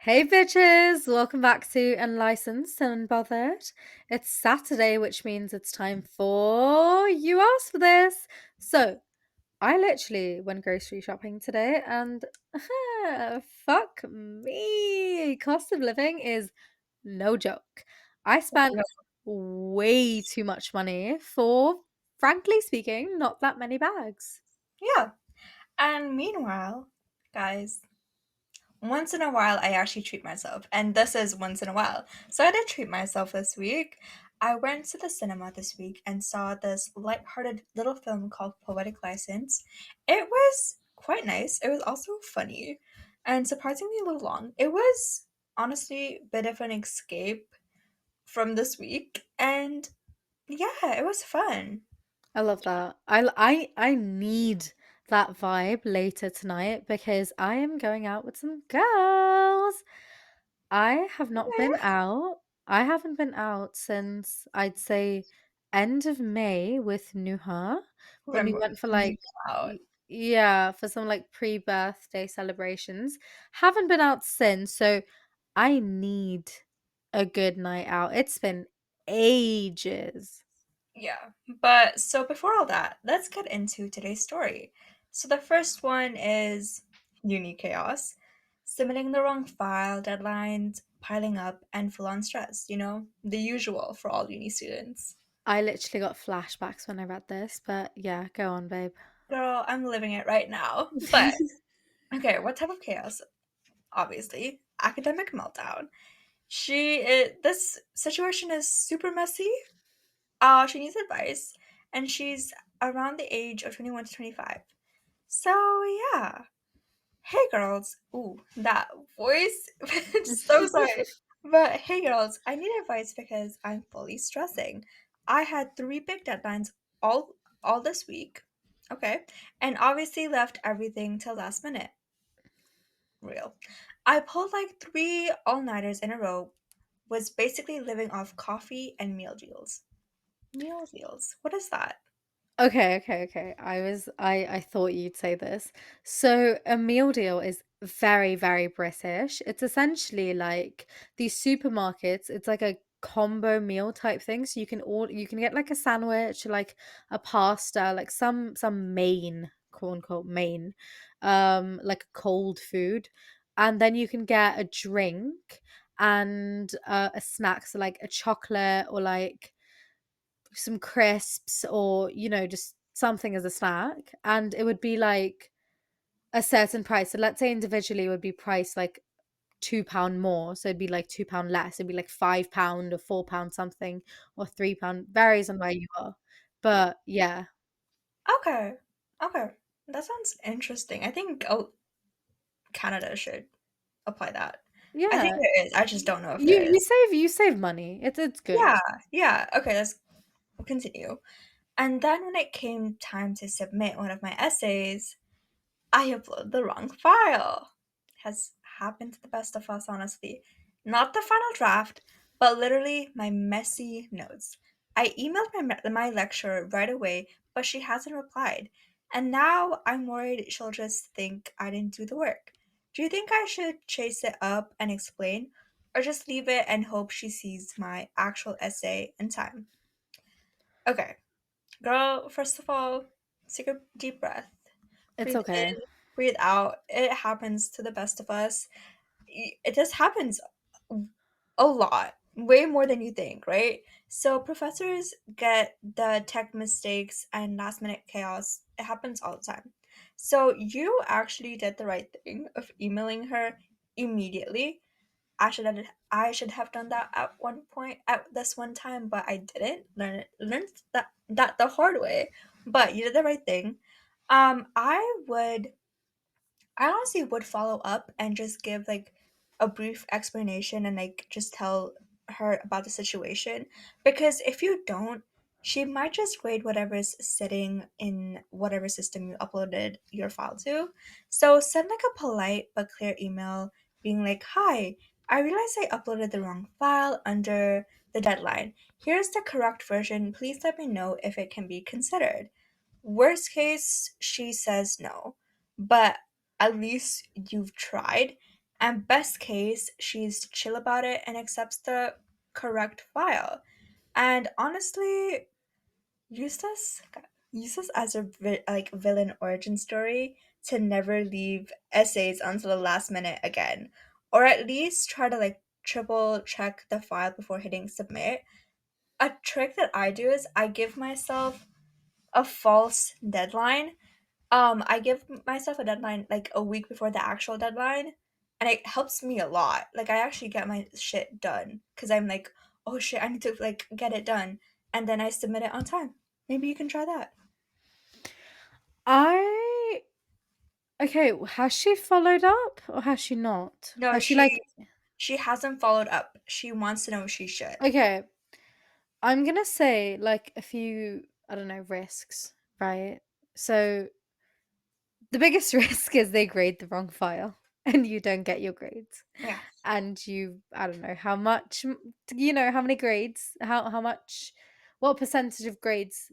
Hey bitches, welcome back to Unlicensed and Unbothered. It's Saturday, which means it's time for You Asked for This. So, I literally went grocery shopping today and fuck me. Cost of living is no joke. I spent No. way too much money for, frankly speaking, not that many bags. Yeah. And meanwhile, guys, once in a while I actually treat myself. And this is once in a while. So I did treat myself this week. I went to the cinema this week and saw this lighthearted little film called Poetic License. It was quite nice. It was also funny and surprisingly a little long. It was honestly a bit of an escape from this week. And yeah, it was fun. I love that. I need that vibe later tonight because I am going out with some girls. I have not been Okay. out. I haven't been out since I'd say end of May with Nuha when we Remember went for you like out. y- yeah, for some like pre-birthday celebrations. Haven't been out since, so I need a good night out. It's been ages. Yeah, but so before all that, let's get into today's story. So the first one is uni chaos, submitting the wrong file, deadlines, piling up, and full on stress. The usual for all uni students. I literally got flashbacks when I read this, but yeah, go on, babe. Girl, I'm living it right now. But okay, what type of chaos? Obviously, academic meltdown. This situation is super messy. She needs advice, and she's around the age of 21 to 25. So yeah. Hey girls. Ooh, that voice. So sorry. But hey girls, I need advice because I'm fully stressing. I had three big deadlines all this week. Okay. And obviously left everything till last minute. Real. I pulled like three all-nighters in a row, was basically living off coffee and meal deals. Meal deals. What is that? Okay. I thought you'd say this. So a meal deal is very, very British. It's essentially like these supermarkets, it's like a combo meal type thing. So you can get like a sandwich, like a pasta, like some main, quote unquote main, like a cold food. And then you can get a drink and a snack, so like a chocolate or like some crisps or just something as a snack, and it would be like a certain price. So let's say individually it would be priced like £2 more, so it'd be like £2 less. It'd be like £5 or £4 something, or £3, varies on where you are. But yeah. Okay. Okay. That sounds interesting. I think Canada should apply that. I think Yeah, there is. I just don't know if you there you is. save you save money. It's good. Yeah, yeah. Okay, let's continue. And then when it came time to submit one of my essays, I uploaded the wrong file. Has happened to the best of us, honestly. Not the final draft, but literally my messy notes. I emailed my lecturer right away, but she hasn't replied. And now I'm worried she'll just think I didn't do the work. Do you think I should chase it up and explain, or just leave it and hope she sees my actual essay in time? Okay, girl, first of all, take a deep breath. It's Breathe okay. in, breathe out. It happens to the best of us. It just happens a lot, way more than you think, right? So professors get the tech mistakes and last minute chaos. It happens all the time. So you actually did the right thing of emailing her immediately. I should have done that at one point at this one time, but I didn't learn that the hard way. But you did the right thing. I honestly would follow up and just give like a brief explanation and like just tell her about the situation, because if you don't, she might just grade whatever's sitting in whatever system you uploaded your file to. So send like a polite but clear email being like, "Hi, I realized I uploaded the wrong file under the deadline. Here's the correct version. Please let me know if it can be considered." Worst case, she says no, but at least you've tried. And best case, she's chill about it and accepts the correct file. And honestly, use this use this as a like villain origin story to never leave essays until the last minute again, or at least try to like triple check the file before hitting submit. A trick that I do is I give myself a false deadline. I give myself a deadline like a week before the actual deadline, and it helps me a lot. Like I actually get my shit done because I'm like, oh shit, I need to like get it done, and then I submit it on time. Maybe you can try that. I Okay, has she followed up or has she not? No, Has she like she hasn't followed up. She wants to know if she should. okay, I'm gonna say like a few, I don't know, risks, right? So the biggest risk is they grade the wrong file and you don't get your grades. Yeah. And you, I don't know how much, how many grades, how much, what percentage of grades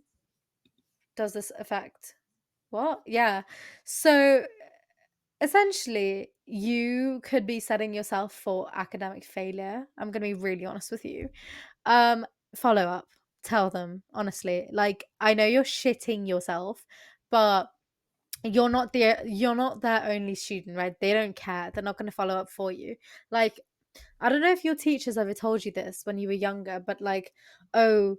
does this affect? What? Yeah. So essentially, you could be setting yourself for academic failure. I'm going to be really honest with you. Um, Follow up. Tell them honestly. Like I know you're shitting yourself, but you're not their only student, right? They don't care. They're not going to follow up for you. Like I don't know if your teachers ever told you this when you were younger, but like, oh,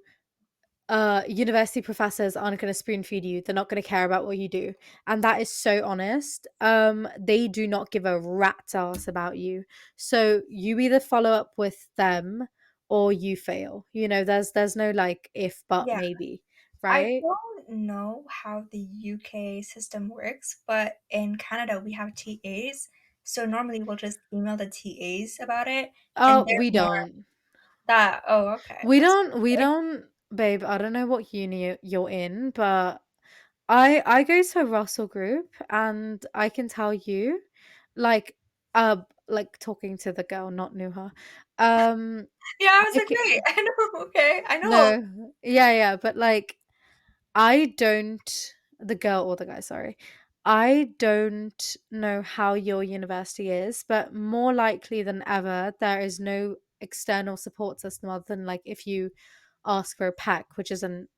university professors aren't going to spoon feed you. They're not going to care about what you do. And that is so honest. They do not give a rat's ass about you. So you either follow up with them or you fail. There's no like if but Yeah. maybe, I right? don't know how the UK system works, but in Canada we have TAs. So normally we'll just email the TAs about it, and Oh, they're we more don't. that, oh, okay. We don't, babe. I don't know what uni you're in, but I go to a Russell group and I can tell you, like, like talking to the girl, not Nuha. Um, Yeah, I was I like, c- wait, I know, okay, I know. no, yeah, but like, I don't, the girl or the guy, sorry. I don't know how your university is, but more likely than ever, there is no external support system other than like if you ask for a pack, which is an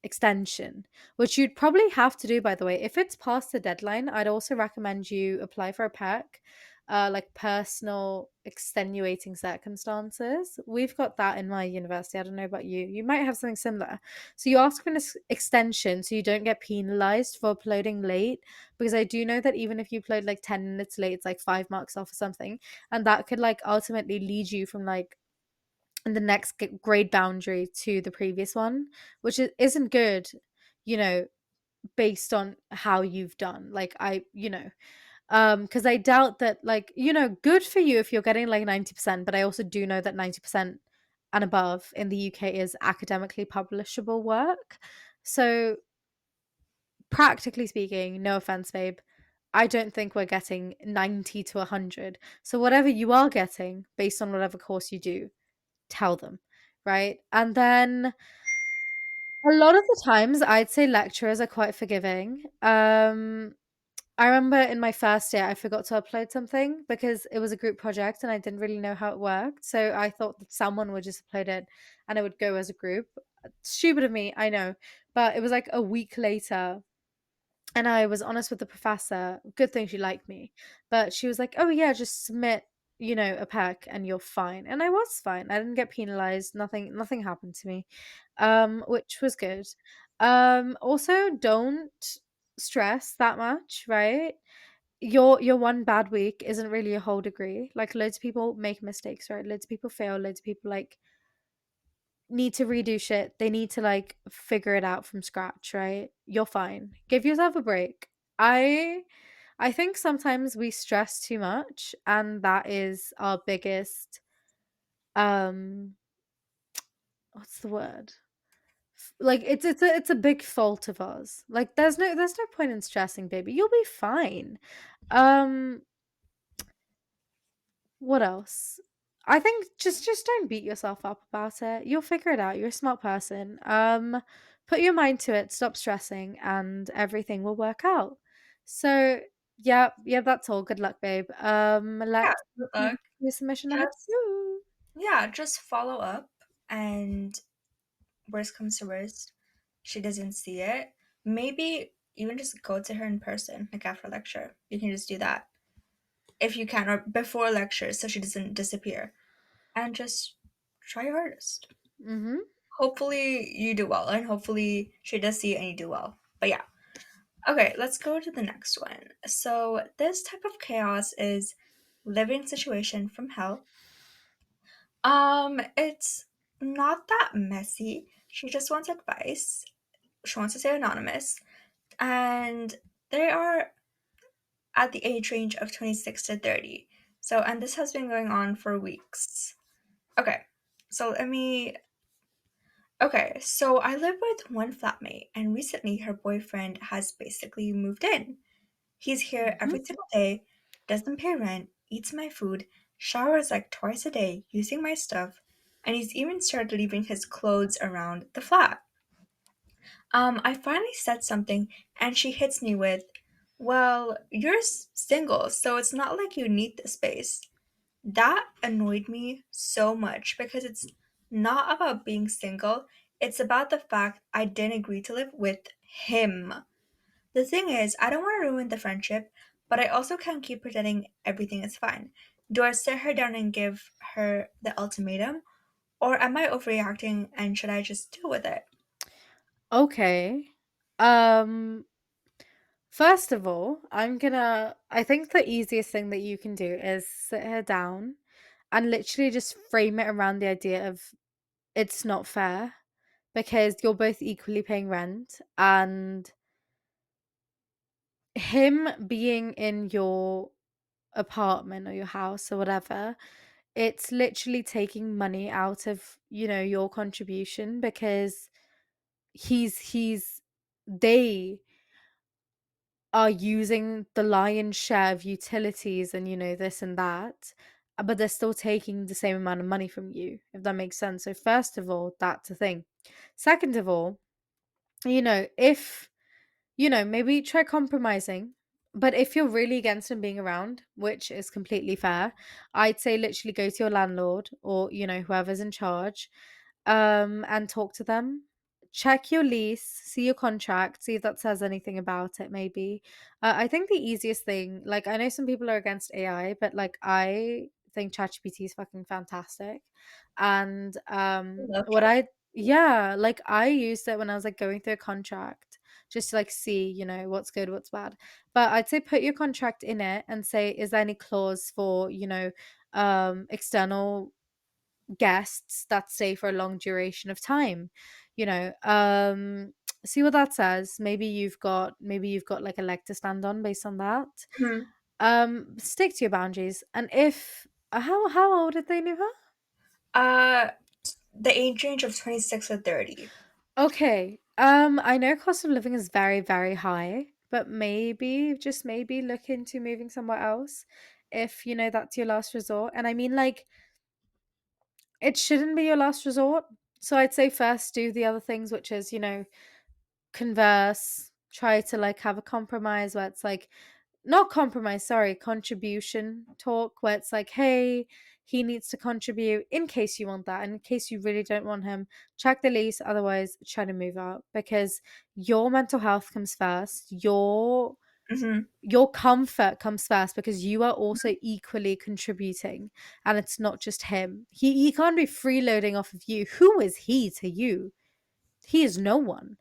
extension, which you'd probably have to do, by the way. If it's past the deadline, I'd also recommend you apply for a pack, like personal extenuating circumstances. We've got that in my university. I don't know about you. You might have something similar. So you ask for an extension so you don't get penalized for uploading late, because I do know that even if you upload like 10 minutes late, it's like 5 marks off or something. And that could like ultimately lead you from like and the next grade boundary to the previous one, which isn't good, you know, based on how you've done. Like because I doubt that, like, good for you if you're getting like 90%, but I also do know that 90% and above in the UK is academically publishable work. So practically speaking, no offense, babe, I don't think we're getting 90 to 100. So whatever you are getting based on whatever course you do, tell them, right? And then a lot of the times I'd say lecturers are quite forgiving. I remember in my first year I forgot to upload something because it was a group project and I didn't really know how it worked. So I thought that someone would just upload it and it would go as a group. Stupid of me, I know. But it was like a week later and I was honest with the professor. Good thing she liked me. But she was like, "Oh yeah, just submit, a pack and you're fine." And I was fine. I didn't get penalized. Nothing happened to me. Which was good. Also don't stress that much, right? Your one bad week isn't really a whole degree. Like loads of people make mistakes, right? Loads of people fail, loads of people like need to redo shit. They need to like figure it out from scratch, right? You're fine. Give yourself a break. I I think sometimes we stress too much and that is our biggest um what's the word? Like it's a big fault of ours. Like there's no point in stressing, baby. You'll be fine. Um What else? I think just don't beat yourself up about it. You'll figure it out. You're a smart person. Put your mind to it, stop stressing, and everything will work out. So Yeah, yeah, that's all. Good luck, babe. Yeah, Let's good move luck. to submission number Just two. yeah, just follow up, and worst comes to worst, she doesn't see it. Maybe even just go to her in person, like after lecture. You can just do that if you can, or before lecture, so she doesn't disappear. And just try your hardest. Mm-hmm. Hopefully you do well, and hopefully she does see it and you do well. But yeah. Okay, let's go to the next one. So this type of chaos is living situation from hell. It's not that messy. She just wants advice. She wants to stay anonymous, and they are at the age range of 26 to 30. So, and this has been going on for weeks. Okay, so let me. Okay, so I live with one flatmate, and recently her boyfriend has basically moved in. He's here Mm-hmm. every single day, doesn't pay rent, eats my food, showers like twice a day using my stuff, and he's even started leaving his clothes around the flat. I finally said something, and she hits me with, "Well, you're single, so it's not like you need the space." That annoyed me so much because it's not about being single, it's about the fact I didn't agree to live with him. The thing is, I don't want to ruin the friendship, but I also can't keep pretending everything is fine. Do I sit her down and give her the ultimatum, or am I overreacting and should I just deal with it? Okay. Um, First of all, I think the easiest thing that you can do is sit her down and literally just frame it around the idea of it's not fair because you're both equally paying rent and him being in your apartment or your house or whatever, it's literally taking money out of, your contribution because he's they are using the lion's share of utilities and this and that, but they're still taking the same amount of money from you, if that makes sense. So first of all, that's a thing. Second of all, if maybe try compromising. But if you're really against him being around, which is completely fair, I'd say literally go to your landlord or, whoever's in charge, and talk to them. Check your lease, see your contract, see if that says anything about it, maybe. I think the easiest thing, like, I know some people are against AI, but like, I think ChatGPT is fucking fantastic. And I love what Chat. yeah, like, I used it when I was like going through a contract just to like see, what's good, what's bad. But I'd say put your contract in it and say, is there any clause for, external guests that stay for a long duration of time? You know, see what that says. Maybe you've got like a leg to stand on based on that. Mhm. Stick to your boundaries. And if how old did they know her? Uh, the age range of 26 to 30. Okay. I know cost of living is very, very high, but maybe, just maybe look into moving somewhere else if that's your last resort. And I mean, like, it shouldn't be your last resort. So I'd say first do the other things, which is, converse, try to like have a compromise where it's like, not compromise, sorry, contribution talk where it's like, hey, he needs to contribute in case you want that. And in case you really don't want him, check the lease. Otherwise, try to move out because your mental health comes first. Hmm. Your comfort comes first because you are also equally contributing and it's not just him. He can't be freeloading off of you. Who is he to you? He is no one.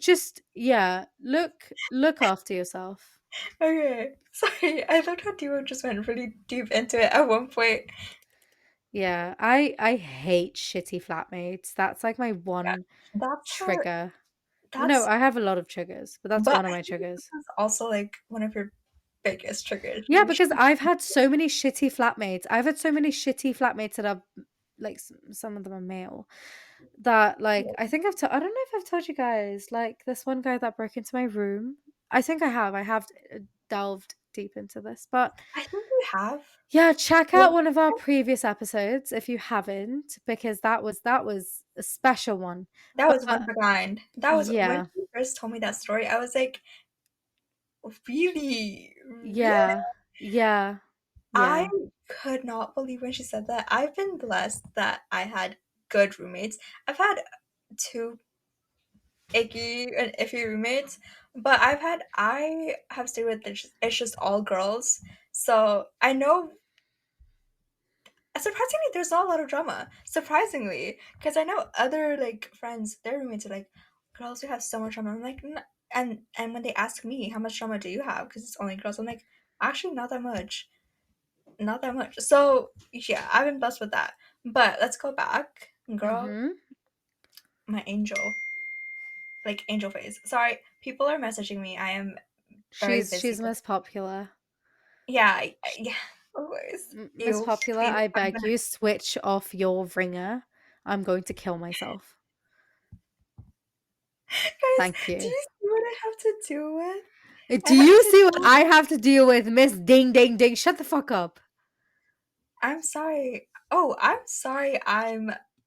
Just, yeah, look after yourself. Okay, sorry. I loved how Duo just went really deep into it at one point. Yeah, I hate shitty flatmates. That's like my Yeah, one that's her. trigger. No, That's, I have a lot of triggers, but that's but one of I my think triggers. this is also like one of your biggest triggers. Yeah, because I've had so many shitty flatmates. I've had so many shitty flatmates that are like some of them are male. That like I think I don't know if I've told you guys like this one guy that broke into my room. I think I have. I have delved deep into this, but I think we have. yeah, check Yeah, out one of our previous episodes if you haven't, because that was a special one. that was one But of a kind. That was when yeah, you first told me that story. I was like, really, really, Yeah. Yeah. I Yeah. could not believe when she said that. I've been blessed that I had good roommates. I've had two icky and iffy roommates, but I have stayed with it's just all girls. So I know surprisingly there's not a lot of drama. Surprisingly, because I know other like friends, their roommates are like, girls who have so much drama. I'm like, and when they ask me how much drama do you have, because it's only girls, I'm like, actually not that much. Not that much. So yeah, I've been blessed with that. But let's go back. Girl, Mhm. my angel. Like angel face. Sorry, people are messaging me. I am very busy She's today. Miss Popular. Yeah, yeah. Always. Miss Ew. Popular, Please, I I'm beg gonna you, switch off your ringer. I'm going to kill myself. guys, Thank do you. you see what I have to deal with? I Do have you to see what deal I have to deal with, Miss Ding Ding Ding? Shut the fuck up. I'm sorry. Oh, I'm sorry I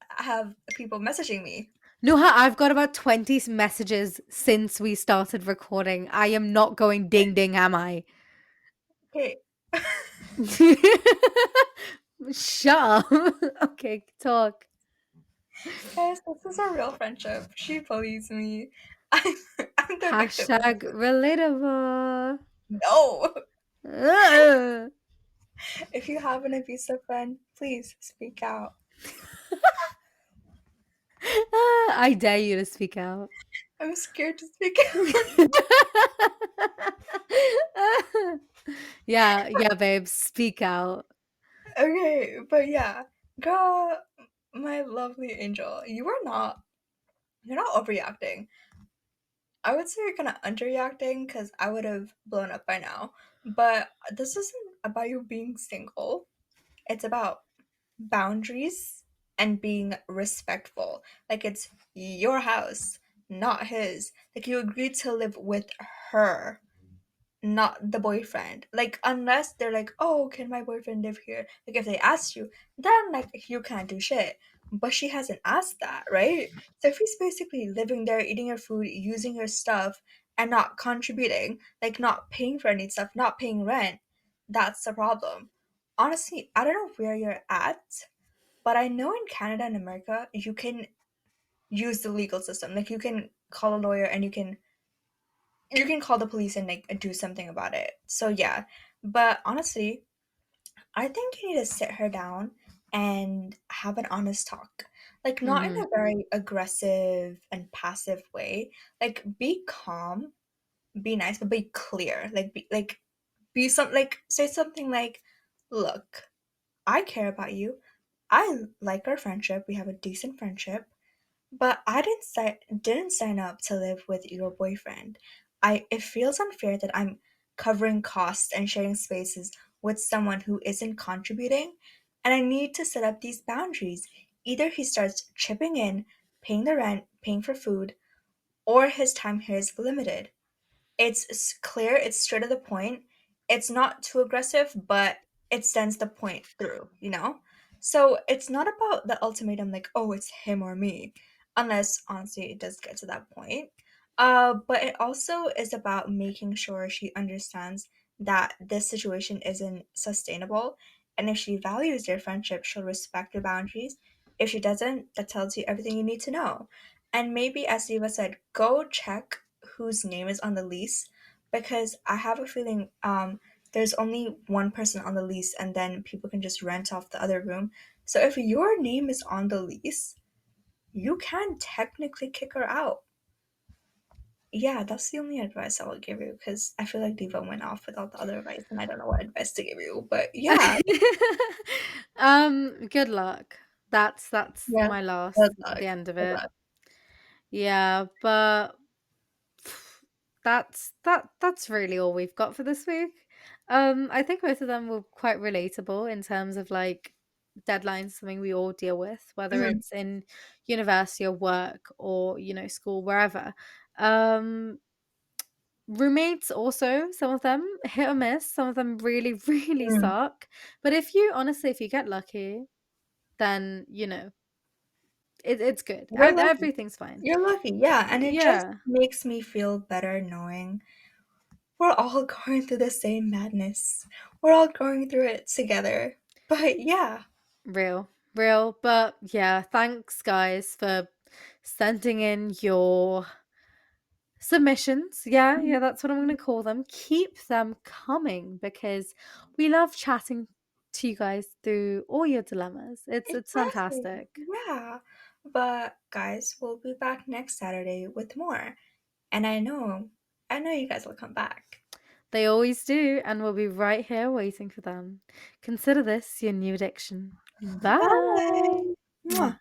have people messaging me. Nuha, I've got about 20 messages since we started recording. I am not going ding ding, am I? Okay. Shut up. Okay, talk. Guys, this is a real friendship. She bullies me. I'm I'm the victim. Hashtag relatable. No. Ugh. If you have an abusive friend, please speak out. I dare you to speak out. I'm scared to speak out. Yeah, yeah, babe, speak out. Okay, but yeah. Girl, my lovely angel, you're not overreacting. I would say you're kind of underreacting because I would have blown up by now. But this isn't about you being single. It's about boundaries and being respectful. Like it's your house, not his. Like you agreed to live with her, not the boyfriend. Like unless they're like, "Oh, can my boyfriend live here?" Like if they asked you, then like you can't do shit. But she hasn't asked that, right? So if he's basically living there, eating your food, using your stuff, and not contributing, like not paying for any stuff, not paying rent, that's the problem. Honestly, I don't know where you're at, but I know in Canada and America, you can use the legal system. Like you can call a lawyer and you can call the police and like do something about it. So yeah, but honestly, I think you need to sit her down and have an honest talk. Like not in Hmm. a very aggressive and passive way. Like be calm, be nice, but be clear. Be some like say something like, "Look, I care about you. I like our friendship. We have a decent friendship. But I didn't sign up to live with your boyfriend. I It feels unfair that I'm covering costs and sharing spaces with someone who isn't contributing, and I need to set up these boundaries. Either he starts chipping in, paying the rent, paying for food, or his time here is limited. It's clear, it's straight to the point. It's not too aggressive, but it sends the point through, you know? So it's not about the ultimatum, like, oh, it's him or me, unless honestly it does get to that point. But it also is about making sure she understands that this situation isn't sustainable. And if she values your friendship, she'll respect your boundaries. If she doesn't, that tells you everything you need to know. And maybe, as Eva said, go check whose name is on the lease, because I have a feeling there's only one person on the lease and then people can just rent off the other room. So if your name is on the lease, you can technically kick her out. Yeah, that's the only advice I will give you because I feel like Diva went off without the other advice and I don't know what advice to give you. But yeah, Good luck. That's yeah, my good last, luck. the end of Good it. luck. Yeah, but that's really all we've got for this week. I think both of them were quite relatable in terms of like deadlines, something we all deal with, whether Mhm. it's in university or work or, school, wherever. Um, Roommates also, some of them hit or miss, some of them really, really Mm. suck. But if you get lucky, then it's good. You're lucky. Everything's fine. You're lucky. Yeah, and it just Yeah. makes me feel better knowing. we're all going through the same madness. We're all going through it together. But yeah, Real, real. But yeah, thanks guys for sending in your submissions. Yeah, yeah, that's what I'm going to call them. Keep them coming because we love chatting to you guys through all your dilemmas. It's exactly. fantastic. Yeah. But guys, we'll be back next Saturday with more. And I know you guys will come back. They always do, and we'll be right here waiting for them. Consider this your new addiction. Bye. Bye. Mwah. Mwah.